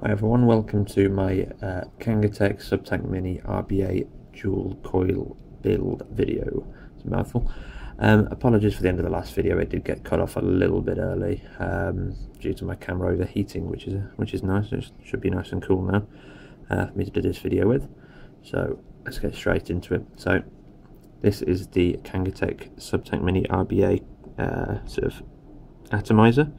Hi everyone, welcome to my KangerTech SubTank Mini RBA dual coil build video. It's a mouthful. Apologies for the end of the last video, it did get cut off a little bit early due to my camera overheating, which is nice. It should be nice and cool now for me to do this video with. So let's get straight into it. So this is the KangerTech SubTank Mini RBA sort of atomizer.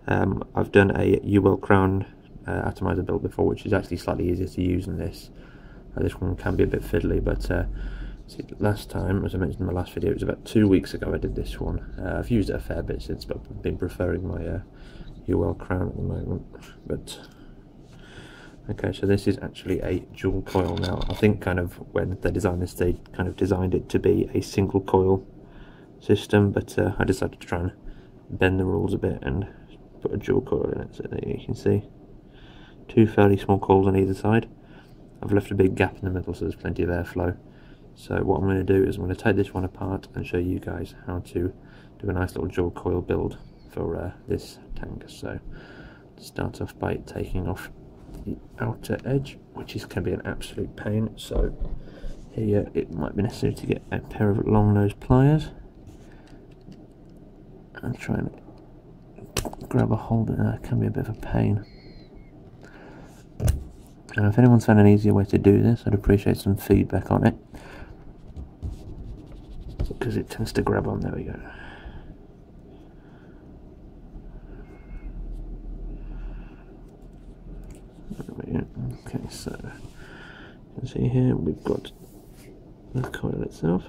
I've done a UL crown atomizer build before, which is actually slightly easier to use than this. This one can be a bit fiddly, but see, last time, as I mentioned in my last video, it was about 2 weeks ago I did this one. I've used it a fair bit since, but I've been preferring my UL crown at the moment. But okay, so this is actually a dual coil now. I think kind of when they designed this, they kind of designed it to be a single coil system, but I decided to try and bend the rules a bit and put a dual coil in it. So there you can see two fairly small coils on either side. I've left a big gap in the middle so there's plenty of airflow. So what I'm going to do is I'm going to take this one apart and show you guys how to do a nice little dual coil build for this tank. So start off by taking off the outer edge, which is going to be an absolute pain. So here it might be necessary to get a pair of long nose pliers and try and grab a hold of that. It can be a bit of a pain. And if anyone's found an easier way to do this, I'd appreciate some feedback on it, because it tends to grab on. There we go. Okay, so you can see here we've got the coil itself.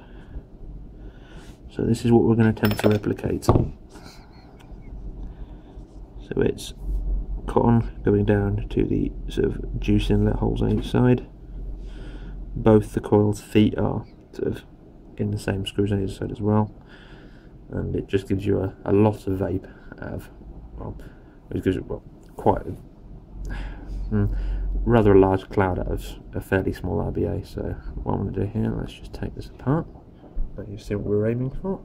So this is what we're going to attempt to replicate. So it's cotton going down to the sort of juice inlet holes on each side. Both the coil's feet are sort of in the same screws on either side as well, and it just gives you a lot of vape out of, well, it gives you quite rather a large cloud out of a fairly small RBA. So what I'm going to do here, let's just take this apart. Let you see what we're aiming for.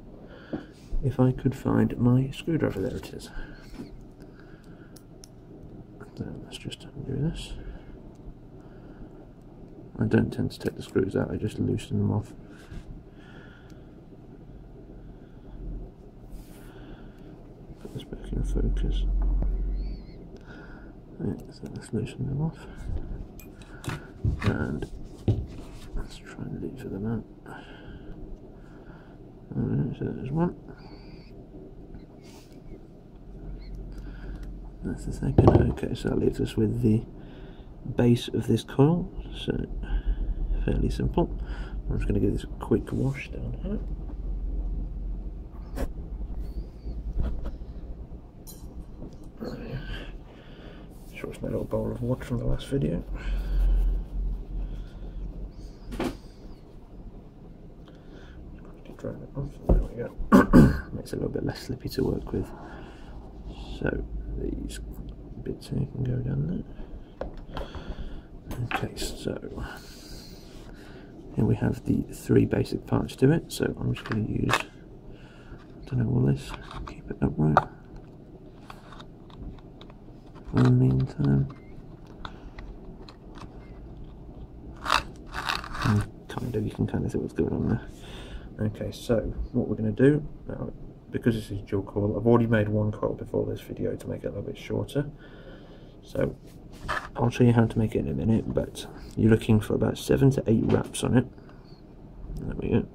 If I could find my screwdriver, there it is. Let's just undo this. I don't tend to take the screws out, I just loosen them off. Put this back in focus. Right, so let's loosen them off. And let's try and lever them out. Alright, so there's one. That's the second. Okay, so that leaves us with the base of this coil. So fairly simple. I'm just going to give this a quick wash down here. Sure, it's my little bowl of water from the last video. Dry it off. There we go. Makes it a little bit less slippy to work with. So these bits here can go down there. Okay, so here we have the three basic parts to it. So I'm just going to use, I don't know, all this, keep it upright for the meantime. You can kind of see what's going on there. Okay, so what we're going to do now, because this is dual coil, I've already made one coil before this video to make it a little bit shorter. So I'll show you how to make it in a minute, but you're looking for about 7 to 8 wraps on it. There we go.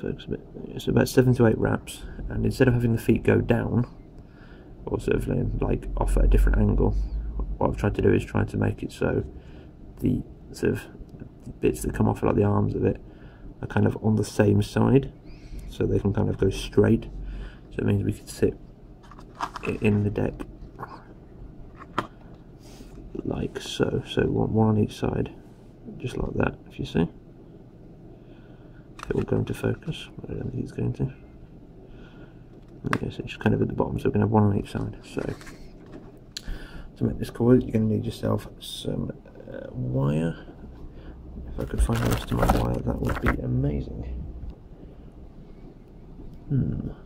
Focus a bit. So about 7 to 8 wraps, and instead of having the feet go down, or sort of like off at a different angle, what I've tried to do is try to make it so the sort of bits that come off, like the arms of it, are kind of on the same side, so they can kind of go straight. So it means we could sit in the deck like so. So one on each side, just like that. If you see, it will go into focus. I don't think it's going to. Okay, so it's just kind of at the bottom. So we're going to have one on each side. So to make this coil, you're going to need yourself some wire. If I could find the rest of my wire, that would be amazing. Now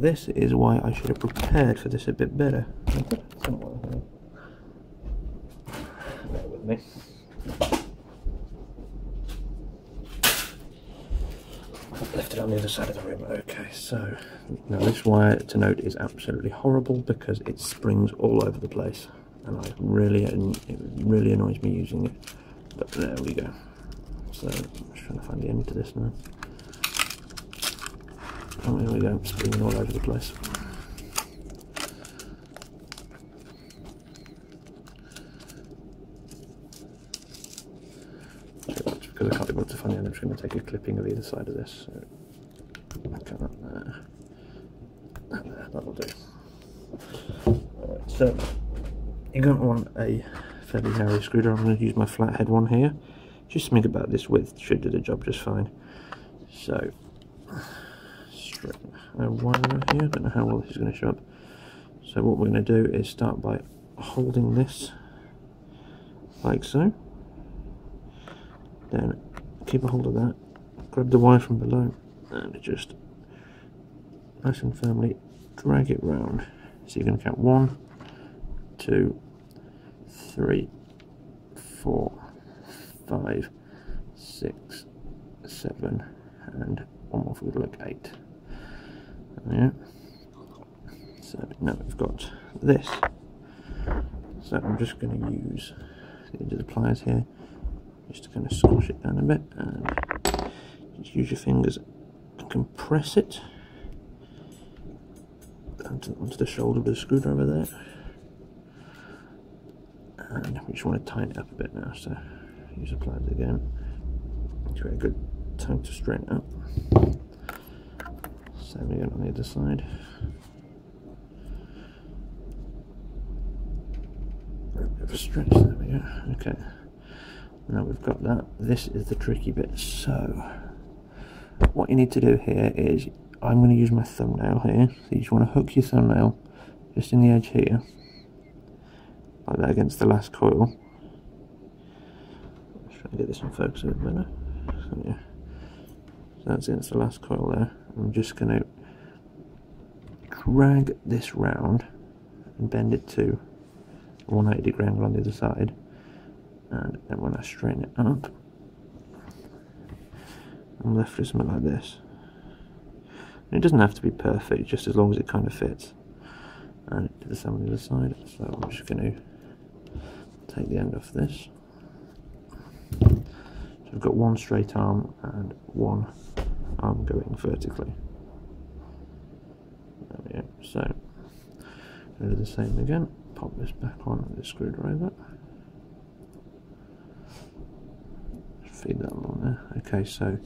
this is why I should have prepared for this a bit better. Bear with me. Left it on the other side of the room. Okay, so now this wire, to note, is absolutely horrible because it springs all over the place, and it really annoys me using it. But there we go. So I'm just trying to find the end to this now. Oh, here we go, springing all over the place. Because I can't be able to find the end, I'm just going to take a clipping of either side of this. So okay, there, that'll do. Alright, so you're going to want a fairly narrow screwdriver. I'm going to use my flathead one here. Just something about this width should do the job just fine. So straight wire over here. I don't know how well this is going to show up. So what we're going to do is start by holding this like so. Then keep a hold of that, grab the wire from below and just nice and firmly drag it round. So you're going to count 1, 2, 3, 4, 5, 6, 7 and one more for good luck, 8. Yeah. So now we've got this. So I'm just going to use the edge of the pliers here just to kind of squash it down a bit, and just use your fingers and compress it onto the shoulder with a screwdriver there. And we just want to tighten it up a bit now, so use the pliers again to create a good time to straighten it up. Same again on the other side. A bit of a stretch, there we go. Okay. Now we've got that. This is the tricky bit. So what you need to do here is, I'm going to use my thumbnail here. So you just want to hook your thumbnail just in the edge here, like that, against the last coil. Let's try and get this in focus a bit better. So yeah, so that's against the last coil there. I'm just going to drag this round and bend it to a 180-degree angle on the other side. And then when I straighten it up, I'm left with something like this. And it doesn't have to be perfect, just as long as it kind of fits. And do the same on the other side. So I'm just going to take the end off this. So I've got one straight arm and one arm going vertically. There we go. So I'll do the same again. Pop this back on with the screwdriver. Feed that along there. Okay, so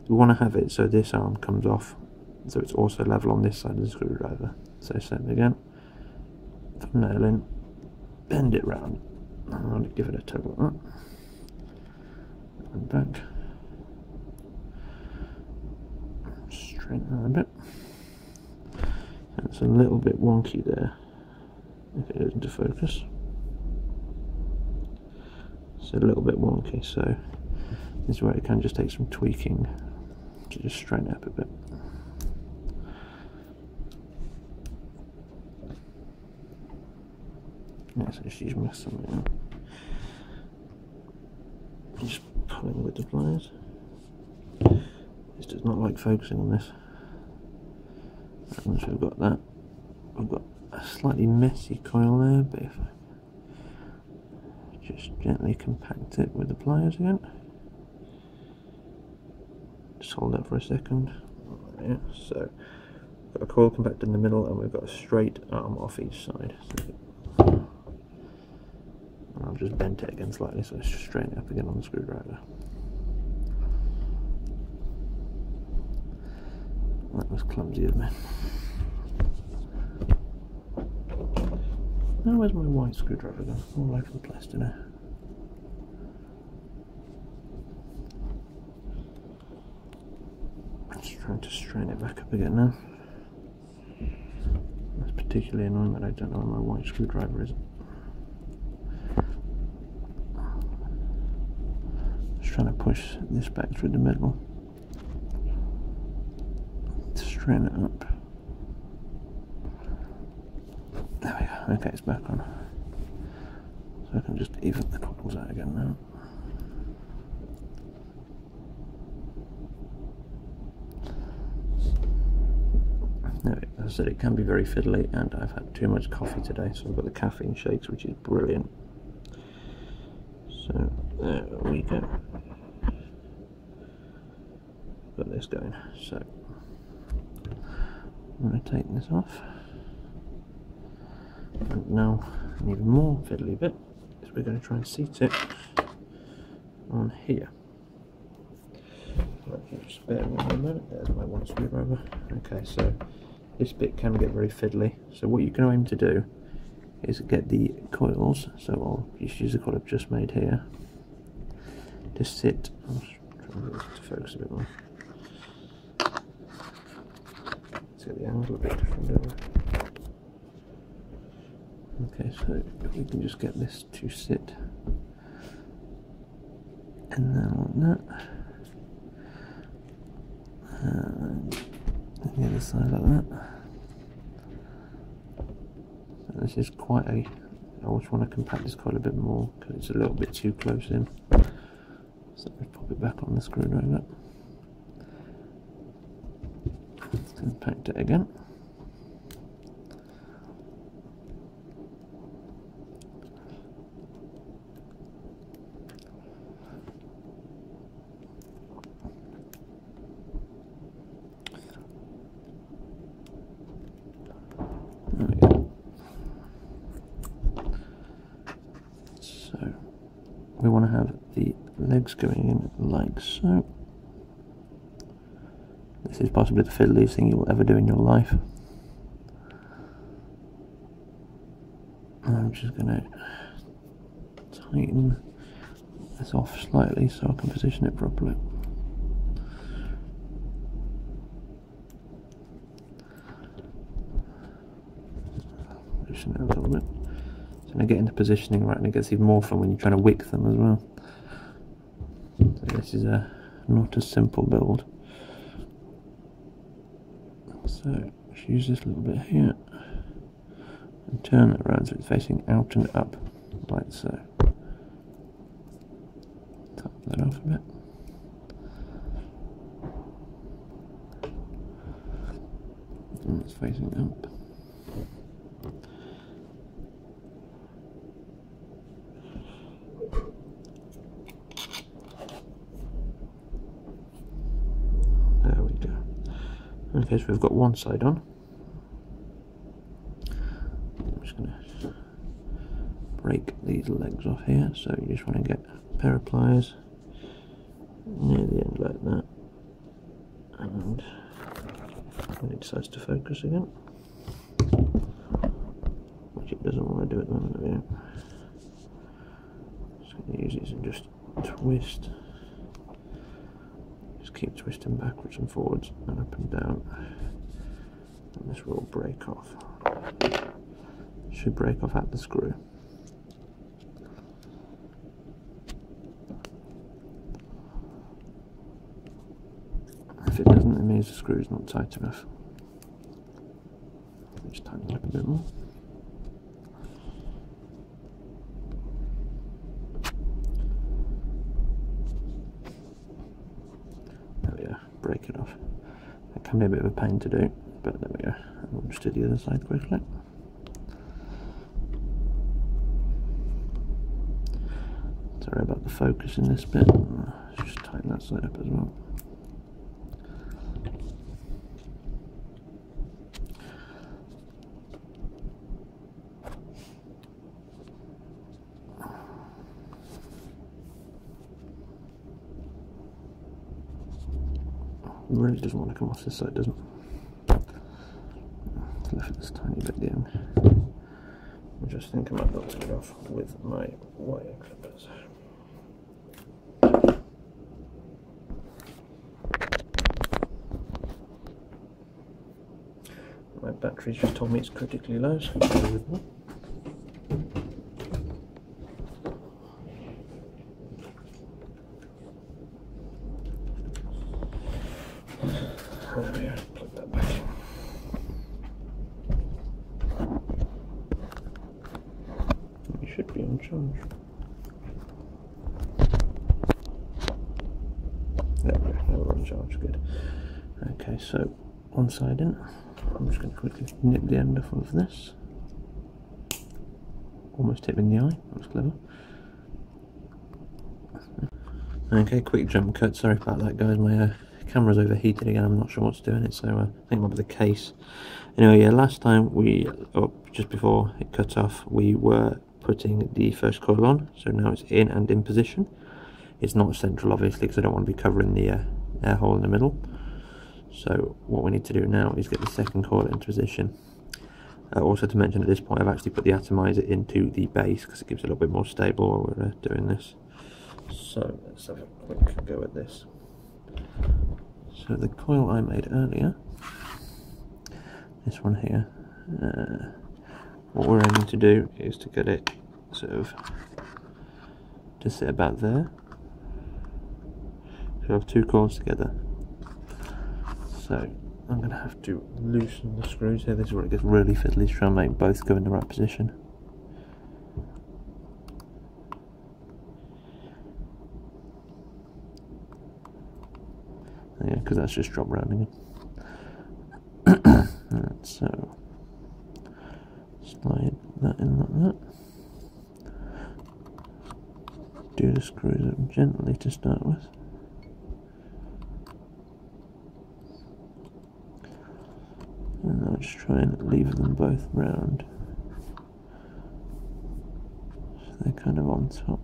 we want to have it so this arm comes off, so it's also level on this side of the screwdriver. So same again, thumbnail in, bend it round, and I'll give it a tug like that, and back, straighten that a bit. It's a little bit wonky there if it goes into focus. It's a little bit wonky, so this is where it can just take some tweaking to just straighten it up a bit. Yeah, so just use my thumb now. Just pulling with the pliers. This does not like focusing on this. And once we've got that, we've got a slightly messy coil there, but if I just gently compact it with the pliers again. Just hold that for a second. Yeah, so we've got a coil compacted in the middle, and we've got a straight arm off each side. So, and I've just bent it again slightly, so let's just straighten it up again on the screwdriver. That was clumsy of me. Now where's my white screwdriver gone? All over the place today. Just trying to straighten it back up again now. That's particularly annoying that I don't know where my white screwdriver is. Just trying to push this back through the middle to straighten it up. Okay, it's back on. So I can just even the coils out again now. Now, as I said, it can be very fiddly, and I've had too much coffee today, so I've got the caffeine shakes, which is brilliant. So there we go. Got this going. So I'm going to take this off. And now an even more fiddly bit is we're going to try and seat it on here. Right, just bear with me a moment. There's my one screwdriver. Okay, so this bit can get very fiddly. So what you can aim to do is get the coils. So I'll just use the coil I've just made here to sit. I'll try and get this to focus a bit more. Let's get the angle a bit different. Okay, so if we can just get this to sit and then on that, and the other side like that. So this is quite a, I always want to compact this coil a bit more because it's a little bit too close in. So let's pop it back on the screwdriver. Let's compact it again. There we go. So we want to have the legs going in like so. This is possibly the fiddliest thing you will ever do in your life. I'm just going to tighten this off slightly so I can position it properly. Position it a little bit. So when I get into positioning right, and it gets even more fun when you're trying to wick them as well. So this is not a simple build. So just use this little bit here and turn it around so it's facing out and up, like so. Top that off a bit. And it's facing up. There we go. Okay, so we've got one side on. I'm just going to break these legs off here. So you just want to get a pair of pliers near the end like that. And when it decides to focus again, which it doesn't want to do at the moment, just going to use these and just twist. Just keep twisting backwards and forwards and up and down, and this will all break off. Should break off at the screw. If it doesn't, it means the screw is not tight enough. Just tighten it up a bit more. There we go, break it off. That can be a bit of a pain to do, but there we go. And we'll just do the other side quickly. Sorry about the focus in this bit. Let's just tighten that side up as well. It really doesn't want to come off this side, doesn't it? It's left this tiny bit at the end. I just think I might be able to get off with my wire clippers. My battery's just told me it's critically low, so bear with me. There we go, plug that back in. should be on charge. There we go, now we're on charge, good. Okay, so one side in. I'm just going to quickly nip the end off of this. Almost hit me in the eye, that was clever. Okay, quick jump cut, sorry about that guys, my camera's overheated again, I'm not sure what's doing it, so I think it might be the case. Anyway, yeah, last time just before it cut off, we were putting the first coil on, so now it's in and in position. It's not central obviously because I don't want to be covering the air hole in the middle. So what we need to do now is get the second coil into position. Also to mention at this point, I've actually put the atomizer into the base because it gives it a little bit more stable while we're doing this. So let's have a quick go at this. So the coil I made earlier, this one here, what we're aiming to do is to get it sort of to sit about there. So I have two coils together. So I'm going to have to loosen the screws here. This is where it gets really fiddly, to try and make both go in the right position. Yeah, because that's just drop rounding it. Right, so slide that in like that. Do the screws up gently to start with. And I'll just try and leave them both round. So they're kind of on top.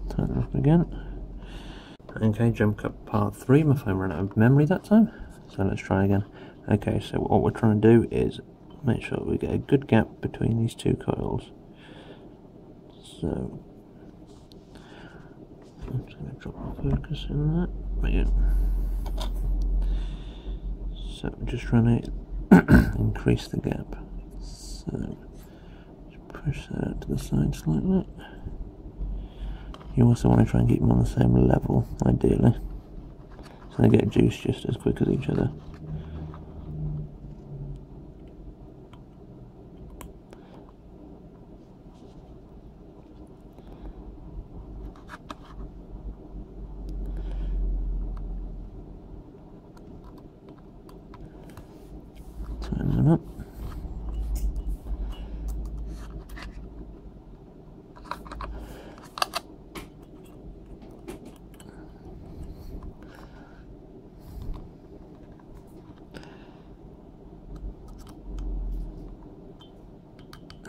Tighten them up again. Okay, jump cut part 3. My phone ran out of memory that time, so let's try again. Okay, so what we're trying to do is make sure we get a good gap between these two coils. So I'm just going to drop the focus in that. But yeah. So we're just trying to increase the gap. So just push that out to the side slightly. You also want to try and keep them on the same level, ideally, so they get juiced just as quick as each other. Tighten them up.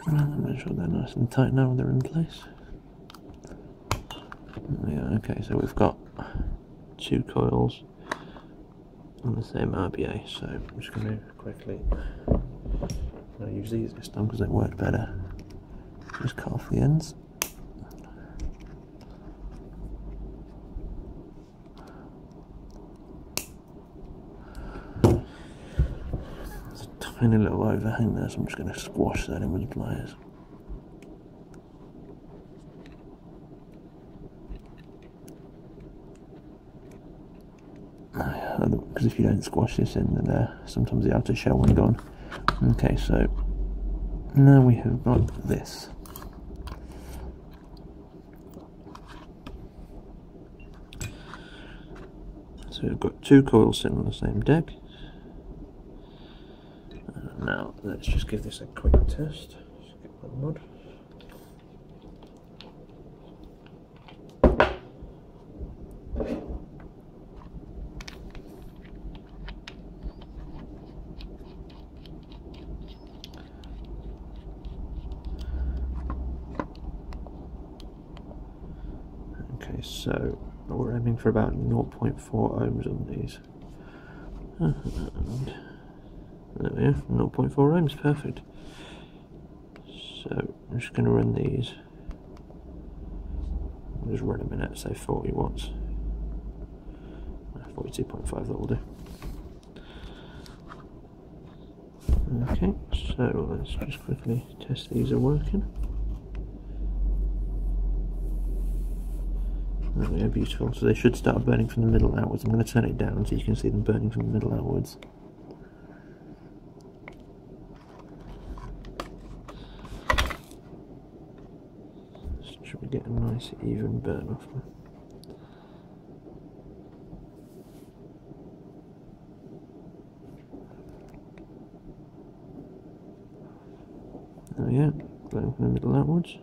And make sure they're nice and tight now they're in place. Yeah, okay, so we've got two coils on the same RBA, so I'm just going to quickly use these this time because they work better. Just cut off the ends. There's a tiny little overhang there, so I'm just going to squash that in with the pliers. Because if you don't squash this in, then sometimes the outer shell won't go on. Okay, so now we have got this. So we've got two coils sitting on the same deck. Now let's just give this a quick test. Skip that mud. Okay, so we're aiming for about 0.4 ohms on these. And there we are, 0.4 ohms, perfect. So I'm just going to run these. I'll just run them in at say 40 watts. 42.5 that will do. Okay, so let's just quickly test these are working. There we are, beautiful. So they should start burning from the middle outwards. I'm going to turn it down so you can see them burning from the middle outwards. sure we get a nice even burn off them. There we go, going from the middle outwards.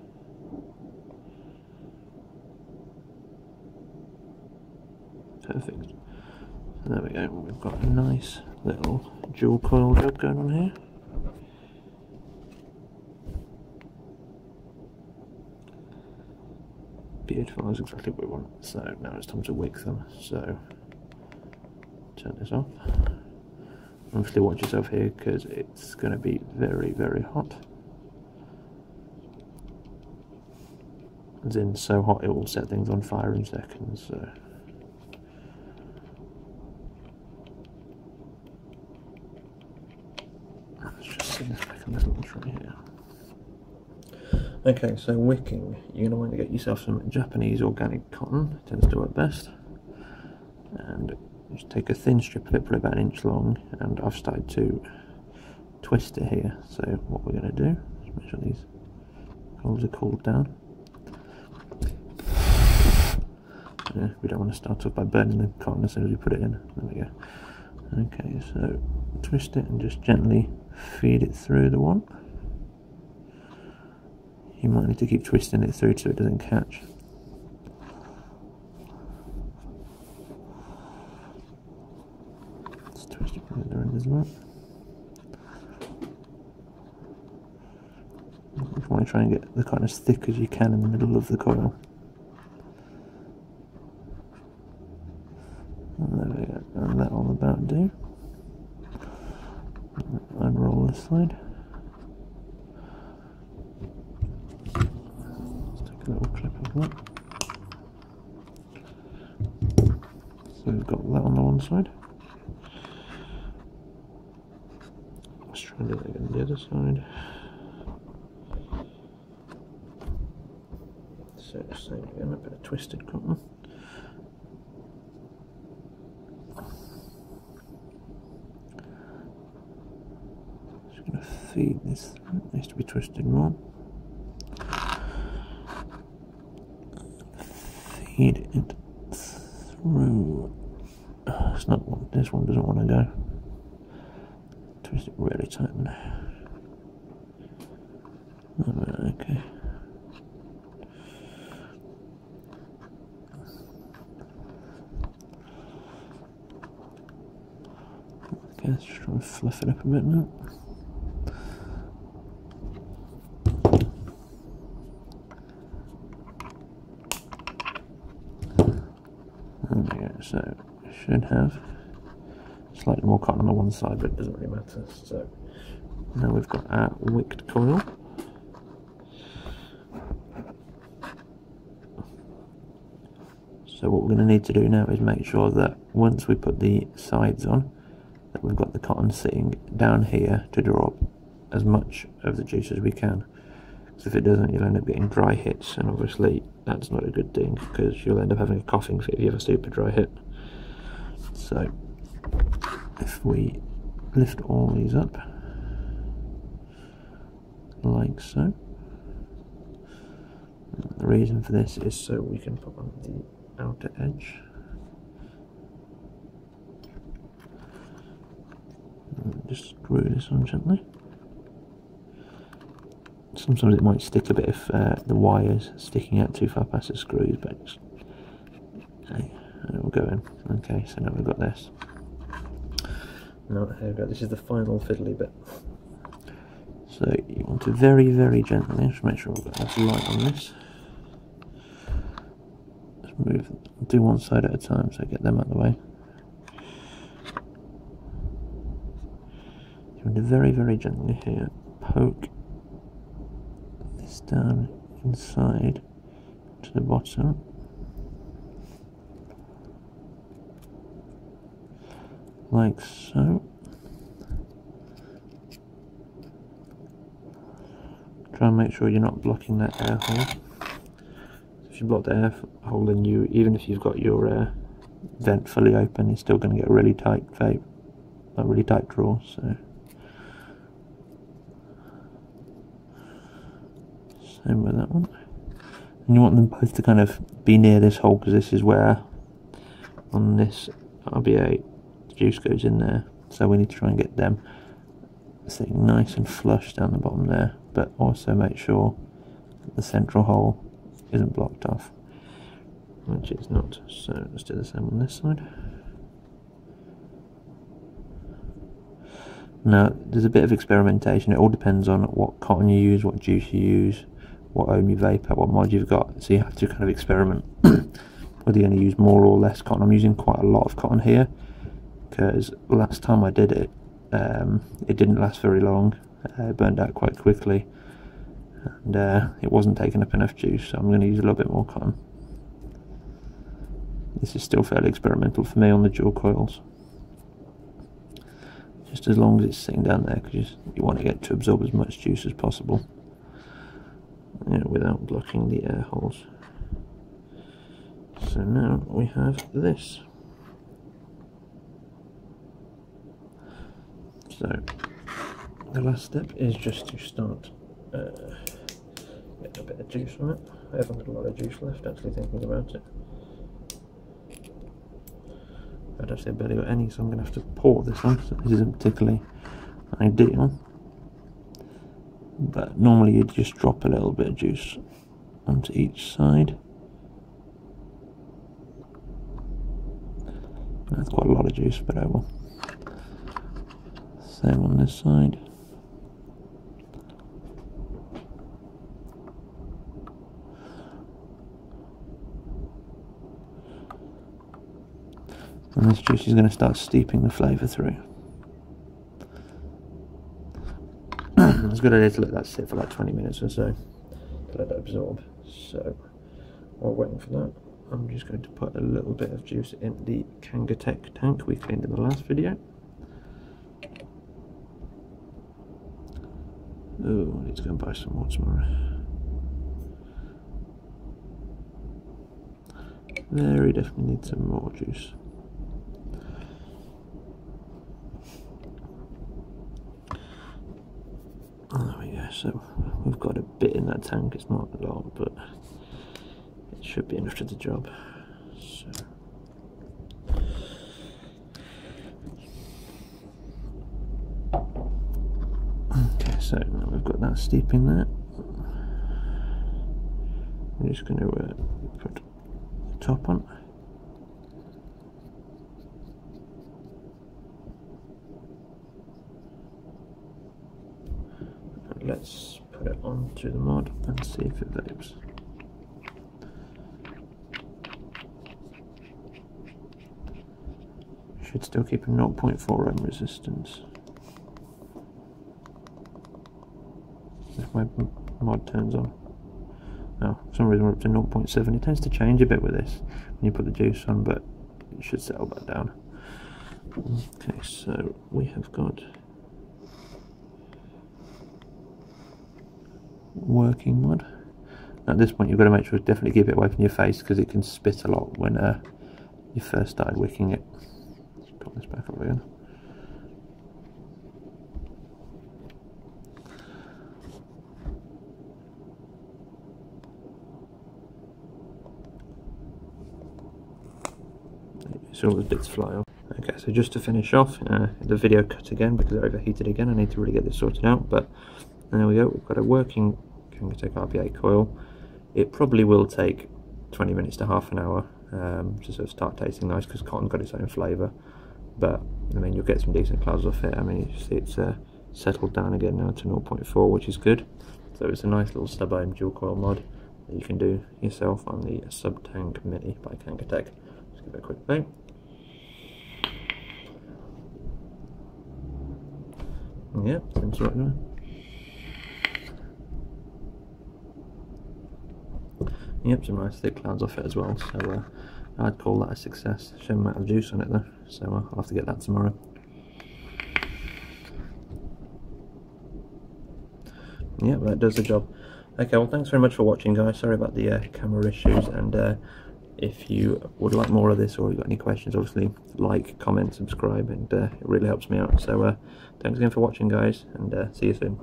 Perfect. So there we go, we've got a nice little dual coil job going on here. Beautiful, that's exactly what we want. So now it's time to wick them. So turn this off. Obviously watch yourself here because it's going to be very, very hot. As in so hot it will set things on fire in seconds. So let's just see this back on this little tray here. Okay, so wicking, you're going to want to get yourself some Japanese organic cotton, it tends to work best, and just take a thin strip of it, probably about an inch long, and I've started to twist it here. So what we're going to do is make sure these coils are cooled down. Yeah, we don't want to start off by burning the cotton as soon as we put it in. There we go. Okay, so twist it and just gently feed it through the one. You might need to keep twisting it through so it doesn't catch. Let's twist it from the other end as well. You want to try and get the cotton as thick as you can in the middle of the coil. And there we go, and that'll about do. Unroll this side. A little clip of that. So we've got that on the one side. Let's try and do that again on the other side. So same again, a bit of twisted cotton. Just going to feed this. It needs to be twisted more. Feed it through. It's not one. This one doesn't want to go. Twist it really tight. Okay. Okay, let's try and fluff it up a bit now. So it should have slightly more cotton on the one side, but it doesn't really matter. So now we've got our wicked coil. So what we're going to need to do now is make sure that once we put the sides on, that we've got the cotton sitting down here to draw up as much of the juice as we can. Because if it doesn't, you'll end up getting dry hits, and obviously that's not a good thing because you'll end up having a coughing fit if you have a super dry hit. So if we lift all these up like so, the reason for this is so we can put on the outer edge. And just screw this on gently. Sometimes it might stick a bit if the wire's sticking out too far past the screws, but okay, it will go in. Okay, so now we've got this. Now here we go. This is the final fiddly bit. So you want to very, very gently, just make sure we've got enough light on this. Just move, do one side at a time, so get them out of the way. You want to very, very gently here poke this down inside to the bottom. Like so. Try and make sure you're not blocking that air hole. If you block the air hole, then even if you've got your vent fully open, you're still going to get a really tight vape, a really tight draw. So same with that one. And you want them both to kind of be near this hole, because this is where on this RBA the juice goes in there, so we need to try and get them sitting nice and flush down the bottom there, but also make sure that the central hole isn't blocked off, which it's not. So let's do the same on this side. Now there's a bit of experimentation. It all depends on what cotton you use, what juice you use, what ohm you vapour, what mod you've got, so you have to kind of experiment whether you're going to use more or less cotton. I'm using quite a lot of cotton here because last time I did it, it didn't last very long, it burned out quite quickly, and it wasn't taking up enough juice, so I'm going to use a little bit more cotton. This is still fairly experimental for me on the dual coils, just as long as it's sitting down there, because you want to get to absorb as much juice as possible, you know, without blocking the air holes. So now we have this. So the last step is just to start getting a bit of juice from it. I haven't got a lot of juice left, actually, thinking about it. I'd actually barely got any, so I'm going to have to pour this on. So this isn't particularly ideal, but normally you'd just drop a little bit of juice onto each side. That's quite a lot of juice, but oh well. Same on this side. And this juice is going to start steeping the flavour through. It's a good idea to let that sit for like 20 minutes or so, to let that absorb. So while waiting for that, I'm just going to put a little bit of juice in the KangerTech tank we cleaned in the last video. Oh, I need to go and buy some more tomorrow. Very definitely need some more juice. There we go, so we've got a bit in that tank. It's not a lot, but it should be enough to the job. So okay, so now we've got that steeping there. I'm just going to put the top on. And let's put it onto the mod and see if it vapes. Should still keep a 0.4 ohm resistance. If my mod turns on. Oh, for some reason we're up to 0.7. It tends to change a bit with this when you put the juice on, but it should settle back down. Okay, so we have got working mod. At this point you've got to make sure to definitely keep it away from your face, because it can spit a lot when you first started wicking it. Let's put this back up again. So all the bits fly off. Okay, so just to finish off, the video cut again because it overheated again. I need to really get this sorted out, but there we go. We've got a working KangerTech RBA coil. It probably will take 20 minutes to half an hour to sort of start tasting nice, because cotton's got its own flavour. But I mean, you'll get some decent clouds off it. I mean, you see it's settled down again now to 0.4, which is good. So it's a nice little sub-ohm dual coil mod that you can do yourself on the SubTank Mini by KangerTech. Just give it a quick vape. Yeah, seems right there. Yep, some nice thick clouds off it as well, so I'd call that a success. Shame amount of juice on it though, so I'll have to get that tomorrow. Yep, that does the job. Okay, well thanks very much for watching guys. Sorry about the camera issues, and if you would like more of this or you've got any questions, obviously like, comment, subscribe, and it really helps me out. So thanks again for watching guys, and see you soon.